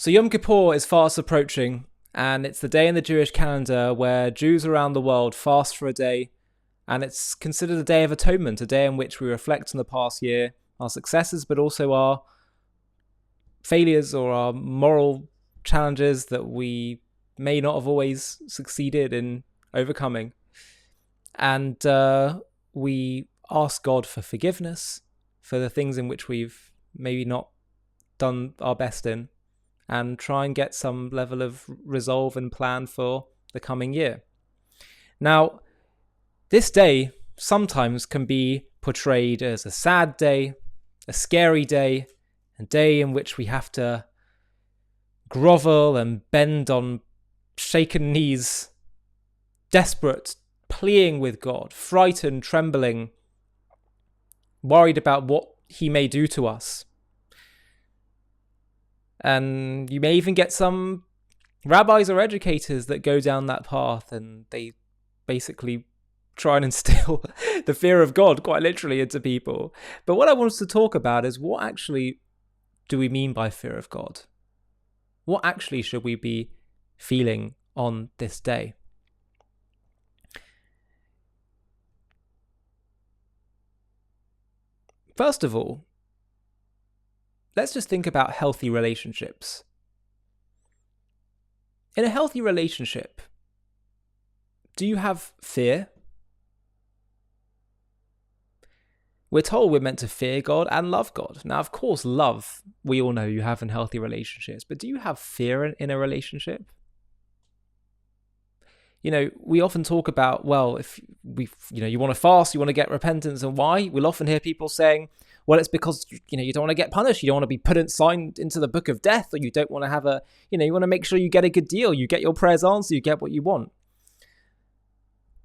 So Yom Kippur is fast approaching, and it's the day in the Jewish calendar where Jews around the world fast for a day, and it's considered a day of atonement, a day in which we reflect on the past year, our successes, but also our failures or our moral challenges that we may not have always succeeded in overcoming. And we ask God for forgiveness for the things in which we've maybe not done our best in, and try and get some level of resolve and plan for the coming year. Now, this day sometimes can be portrayed as a sad day, a scary day, a day in which we have to grovel and bend on shaken knees, desperate, pleading with God, frightened, trembling, worried about what he may do to us. And you may even get some rabbis or educators that go down that path, and they basically try and instill the fear of God quite literally into people. But what I want us to talk about is, what actually do we mean by fear of God? What actually should we be feeling on this day? First of all, let's just think about healthy relationships. In a healthy relationship, do you have fear? We're told we're meant to fear God and love God. Now, of course, love, we all know you have in healthy relationships, but do you have fear in a relationship? You know, we often talk about, well, if you want to fast, you want to get repentance, and why? We'll often hear people saying, well, it's because, you don't want to get punished. You don't want to be signed into the book of death, or you don't want to have you want to make sure you get a good deal. You get your prayers answered, you get what you want.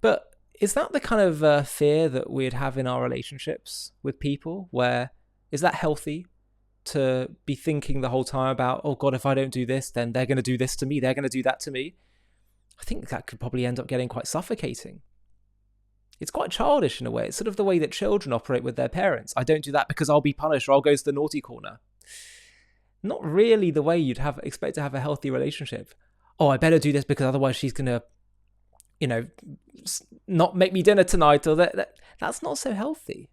But is that the kind of fear that we'd have in our relationships with people? Is that healthy to be thinking the whole time about, oh God, if I don't do this, then they're going to do this to me. They're going to do that to me. I think that could probably end up getting quite suffocating. It's quite childish in a way. It's sort of the way that children operate with their parents. I don't do that because I'll be punished, or I'll go to the naughty corner. Not really the way you'd expect to have a healthy relationship. Oh, I better do this because otherwise she's going to, not make me dinner tonight, or that's not so healthy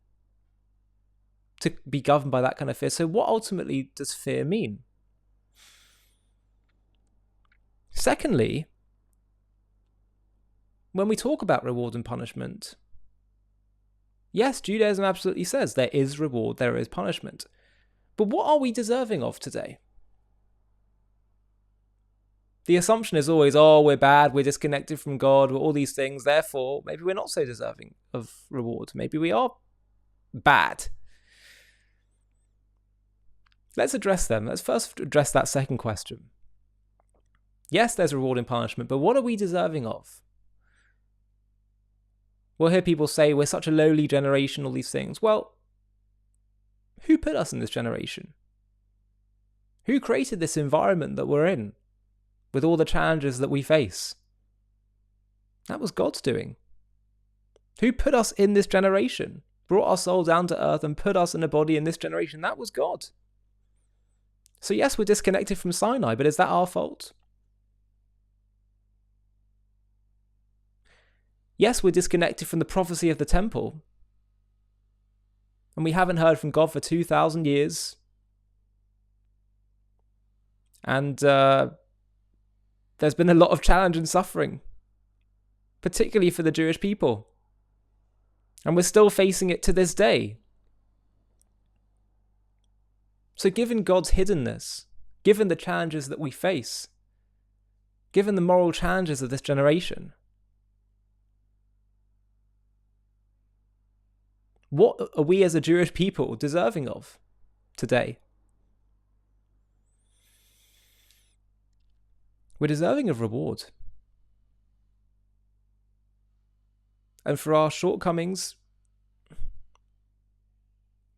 to be governed by that kind of fear. So what ultimately does fear mean? Secondly, when we talk about reward and punishment, yes, Judaism absolutely says there is reward, there is punishment. But what are we deserving of today? The assumption is always, oh, we're bad, we're disconnected from God, we're all these things, therefore maybe we're not so deserving of reward. Maybe we are bad. Let's address them. Let's first address that second question. Yes, there's reward and punishment, but what are we deserving of? We'll hear people say we're such a lowly generation, all these things. Well, who put us in this generation? Who created this environment that we're in, with all the challenges that we face? That was God's doing. Who put us in this generation, brought our soul down to earth and put us in a body in this generation? That was God. So yes, we're disconnected from Sinai, but is that our fault? Yes, we're disconnected from the prophecy of the temple. And we haven't heard from God for 2,000 years. And there's been a lot of challenge and suffering, particularly for the Jewish people. And we're still facing it to this day. So given God's hiddenness, given the challenges that we face, given the moral challenges of this generation, what are we as a Jewish people deserving of today? We're deserving of reward. And for our shortcomings,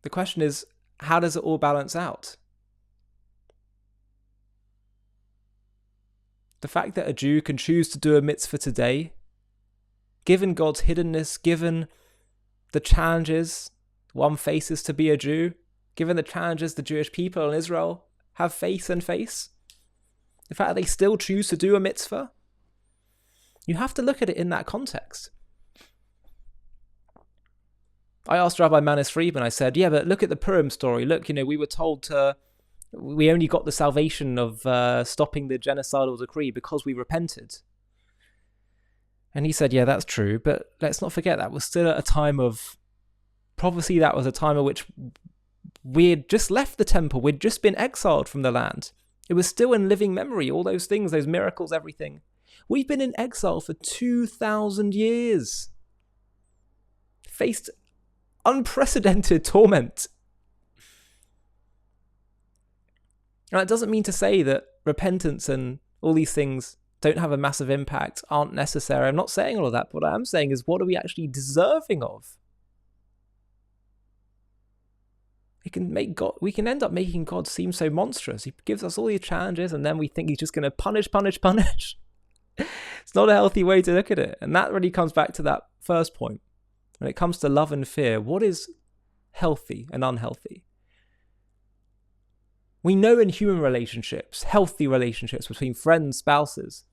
the question is, how does it all balance out? The fact that a Jew can choose to do a mitzvah today, given God's hiddenness, given the challenges one faces to be a Jew, given the challenges the Jewish people in Israel have faced and face, The fact that they still choose to do a mitzvah. You have to look at it in that context. I asked Rabbi Manis Friedman, I said, yeah, but look at the Purim story. Look, we were told we only got the salvation of stopping the genocidal decree because we repented. And he said, yeah, that's true. But let's not forget that was still at a time of prophecy. That was a time at which we had just left the temple. We'd just been exiled from the land. It was still in living memory, all those things, those miracles, everything. We've been in exile for 2,000 years. Faced unprecedented torment. And that doesn't mean to say that repentance and all these things don't have a massive impact, aren't necessary. I'm not saying all of that, but what I am saying is, what are we actually deserving of? We can end up making God seem so monstrous. He gives us all these challenges and then we think he's just going to punish. It's not a healthy way to look at it. And that really comes back to that first point. When it comes to love and fear, what is healthy and unhealthy? We know in human relationships, healthy relationships between friends, spouses,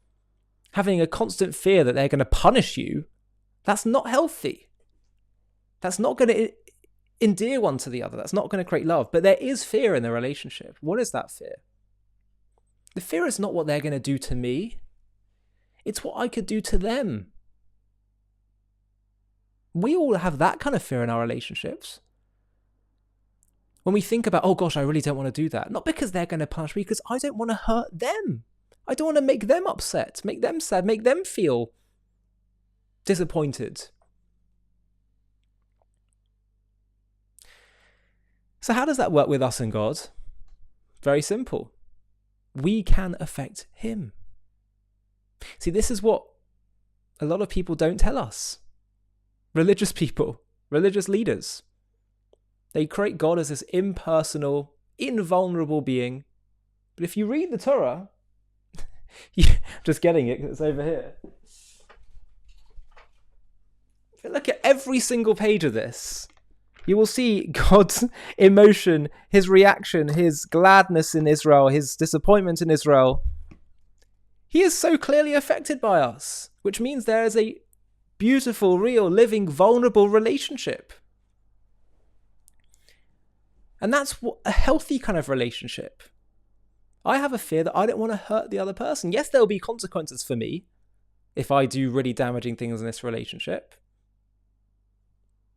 having a constant fear that they're going to punish you, that's not healthy. That's not going to endear one to the other. That's not going to create love. But there is fear in the relationship. What is that fear? The fear is not what they're going to do to me. It's what I could do to them. We all have that kind of fear in our relationships. When we think about, oh gosh, I really don't want to do that. Not because they're going to punish me, because I don't want to hurt them. I don't want to make them upset, make them sad, make them feel disappointed. So how does that work with us and God? Very simple. We can affect him. See, this is what a lot of people don't tell us. Religious people, religious leaders. They create God as this impersonal, invulnerable being. But if you read the Torah, just getting it, it's over here. If you look at every single page of this, you will see God's emotion, his reaction, his gladness in Israel, his disappointment in Israel. He is so clearly affected by us, which means there is a beautiful, real, living, vulnerable relationship. And that's what a healthy kind of relationship. I have a fear that I don't want to hurt the other person. Yes, there will be consequences for me if I do really damaging things in this relationship.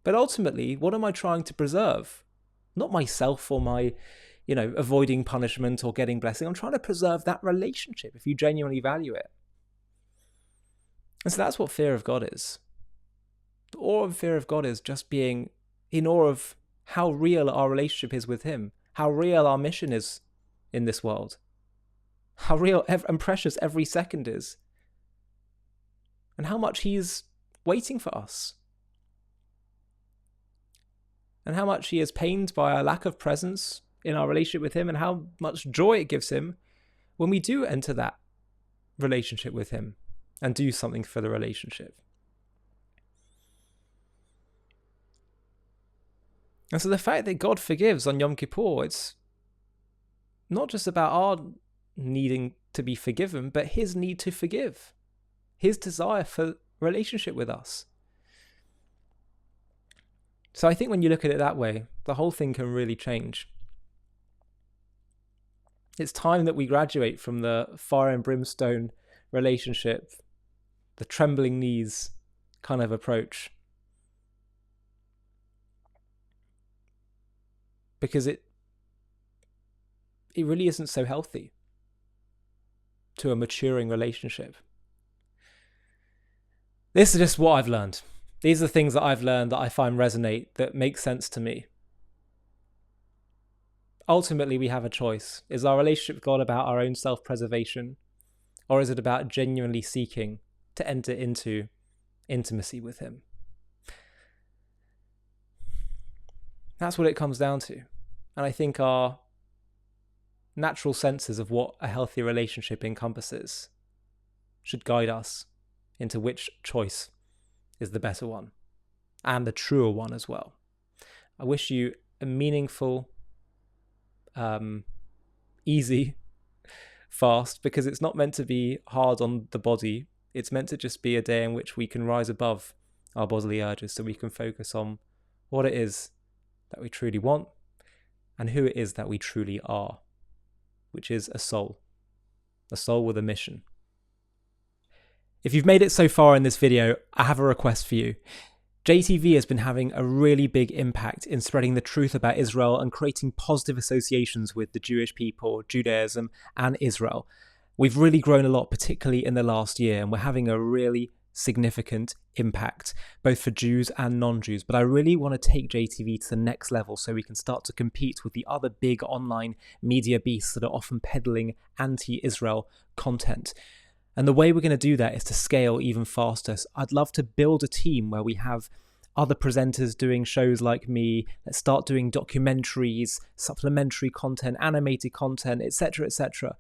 But ultimately, what am I trying to preserve? Not myself or my, avoiding punishment or getting blessing. I'm trying to preserve that relationship if you genuinely value it. And so that's what fear of God is. The awe of fear of God is just being in awe of how real our relationship is with him, how real our mission is in this world, how real and precious every second is, and how much he's waiting for us, and how much he is pained by our lack of presence in our relationship with him, and how much joy it gives him when we do enter that relationship with him and do something for the relationship. And so the fact that God forgives on Yom Kippur, it's not just about our needing to be forgiven, but his need to forgive, his desire for relationship with us. So I think when you look at it that way, the whole thing can really change. It's time that we graduate from the fire and brimstone relationship, the trembling knees kind of approach. Because it really isn't so healthy to a maturing relationship. This is just what I've learned. These are things that I've learned that I find resonate, that make sense to me. Ultimately, we have a choice. Is our relationship with God about our own self-preservation, or is it about genuinely seeking to enter into intimacy with him? That's what it comes down to. And I think our natural senses of what a healthy relationship encompasses should guide us into which choice is the better one and the truer one as well. I wish you a meaningful, easy fast because it's not meant to be hard on the body. It's meant to just be a day in which we can rise above our bodily urges so we can focus on what it is that we truly want and who it is that we truly are, which is a soul with a mission. If you've made it so far in this video, I have a request for you. JTV has been having a really big impact in spreading the truth about Israel and creating positive associations with the Jewish people, Judaism, and Israel. We've really grown a lot, particularly in the last year, and we're having a really significant impact, both for Jews and non-Jews. But I really want to take JTV to the next level so we can start to compete with the other big online media beasts that are often peddling anti-Israel content. And the way we're going to do that is to scale even faster. So I'd love to build a team where we have other presenters doing shows like me. Let's start doing documentaries, supplementary content, animated content, etc., etc.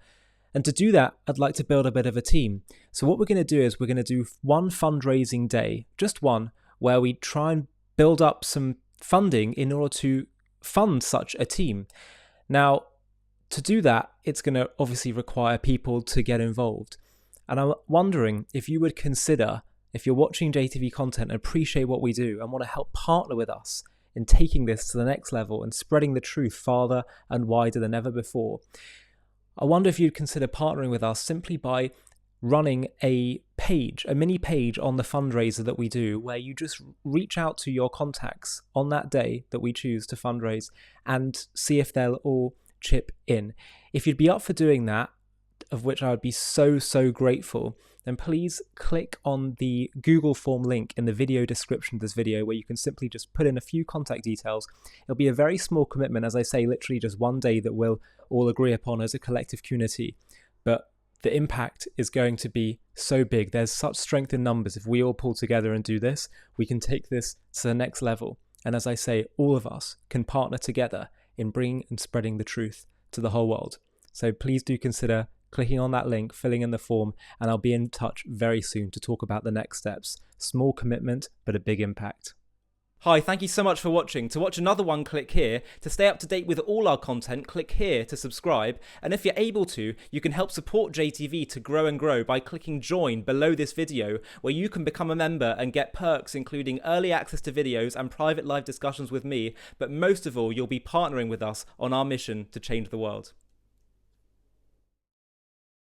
And to do that, I'd like to build a bit of a team. So what we're going to do is we're going to do one fundraising day, just one, where we try and build up some funding in order to fund such a team. Now, to do that, it's going to obviously require people to get involved. And I'm wondering if you would consider, if you're watching JTV content and appreciate what we do and want to help partner with us in taking this to the next level and spreading the truth farther and wider than ever before, I wonder if you'd consider partnering with us simply by running a mini page on the fundraiser that we do, where you just reach out to your contacts on that day that we choose to fundraise and see if they'll all chip in. If you'd be up for doing that, of which I would be so grateful, then please click on the Google form link in the video description of this video, where you can simply just put in a few contact details. It'll be a very small commitment, as I say, literally just one day that we'll all agree upon as a collective community. But the impact is going to be so big. There's such strength in numbers. If we all pull together and do this, we can take this to the next level. And as I say, all of us can partner together in bringing and spreading the truth to the whole world. So please do consider clicking on that link, filling in the form, and I'll be in touch very soon to talk about the next steps. Small commitment, but a big impact. Hi, thank you so much for watching. To watch another one, click here. To stay up to date with all our content, click here to subscribe. And if you're able to, you can help support JTV to grow and grow by clicking join below this video, where you can become a member and get perks including early access to videos and private live discussions with me. But most of all, you'll be partnering with us on our mission to change the world.